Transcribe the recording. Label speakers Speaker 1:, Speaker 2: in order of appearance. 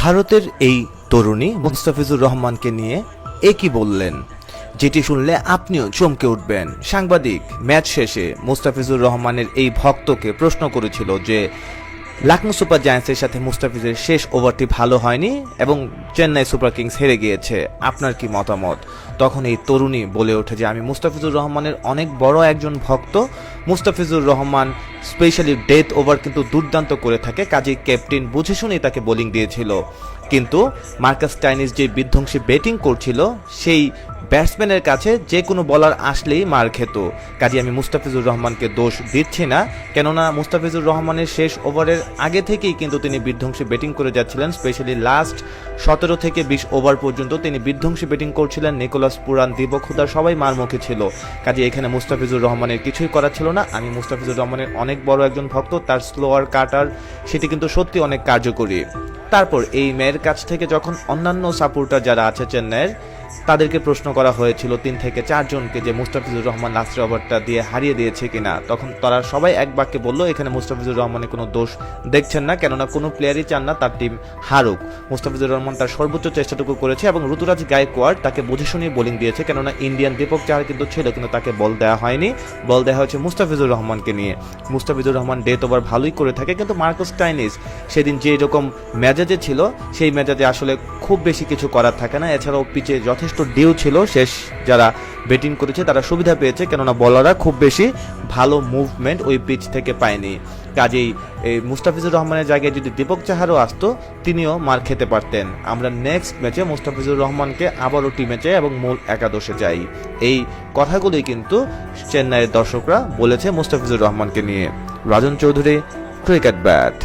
Speaker 1: ভারতের এই তরুণী মুস্তাফিজুর রহমানকে নিয়ে একই বললেন, যেটি শুনলে আপনিও চমকে উঠবেন। সাংবাদিক ম্যাচ শেষে মুস্তাফিজুর রহমানের এই ভক্তকে প্রশ্ন করেছিল যে লখনৌ সুপার জায়ান্টসের সাথে মুস্তাফিজের শেষ ওভারটি ভালো হয়নি এবং চেন্নাই সুপার কিংস হেরে গিয়েছে, আপনার কি মতামত? তখন এই তরুণী বলে ওঠে যে আমি মুস্তাফিজুর রহমানের অনেক বড় একজন ভক্ত। Mustafizur Rahman specially death over কিন্তু দুর্দান্ত করে থাকে, কাজেই ক্যাপ্টেন বুঝে শুনেই তাকে বোলিং দিয়েছিল। কিন্তু মার্কাস স্টাইনিস যে বিধ্বংসী ব্যাটিং করছিল সেই ব্যাটসম্যানের কাছে যে কোনো বলার আসলেই মার খেত। কাজে আমি মুস্তাফিজুর রহমানকে দোষ দিচ্ছি না, কেননা মুস্তাফিজুর রহমানের শেষ ওভারের আগে থেকেই কিন্তু তিনি বিধ্বংসী ব্যাটিং করে যাচ্ছিলেন। স্পেশালি লাস্ট 17 থেকে 20 ওভার পর্যন্ত তিনি বিধ্বংসী ব্যাটিং করছিলেন। নিকোলাস পুরান, দীপক হুডা সবাই মার মুখে ছিল। কাজে এখানে মুস্তাফিজুর রহমানের কিছুই করার ছিল না। আমি মুস্তাফিজুর রহমানের অনেক বড় একজন ভক্ত, তার স্লোয়ার কাটার সেটি কিন্তু সত্যি অনেক কার্যকরী। তারপর এই মেয়ের কাছ থেকে যখন অন্যান্য সাপোর্টার যারা আছে চেন্নাইয়ের, তাদেরকে প্রশ্ন করা হয়েছিল 3 থেকে 4 জনকে যে মুস্তাফিজুর রহমান লাস্টের ওভারটা দিয়ে হারিয়ে দিয়েছে কিনা, তখন তারা সবাই এক বাক্যে বলল এখানে মুস্তাফিজুর রহমানের কোনো দোষ দেখছেন না, কেননা কোনো প্লেয়ারই চান না তার টিম হারুক। মুস্তাফিজুর রহমান তার সর্বোচ্চ চেষ্টাটুকু করেছে এবং ঋতুরাজ গায়কোয়াড় তাকে বুঝে শুনিয়ে বোলিং দিয়েছে, কেননা ইন্ডিয়ান দীপক চাহার কিন্তু ছিল কিন্তু তাকে বল দেওয়া হয়নি। বল দেওয়া হয়েছে মুস্তাফিজুর রহমানকে নিয়ে। মুস্তাফিজুর রহমান ডেথ ওভার ভালোই করে থাকে, কিন্তু মার্কাস স্টাইনিস সেদিন যে রকম মেজাজে ছিল সেই মেজাজে আসলে খুব বেশি কিছু করার থাকে না। এছাড়াও পিচে যথেষ্ট ডিউ ছিল, শেষ যারা ব্যাটিং করেছে তারা সুবিধা পেয়েছে, কেননা বলাররা খুব বেশি ভালো মুভমেন্ট ওই পিচ থেকে পায়নি। কাজেই এই মুস্তাফিজুর রহমানের জায়গায় যদি দীপক চাহারও আসতো তিনিও মার খেতে পারতেন। আমরা নেক্সট ম্যাচে মুস্তাফিজুর রহমানকে আবারও টিমে চাই এবং মূল একাদশে চাই। এই কথাগুলোই কিন্তু চেন্নাইয়ের দর্শকরা বলেছে মুস্তাফিজুর রহমানকে নিয়ে। রাজন চৌধুরী, ক্রিকেট ব্যাট।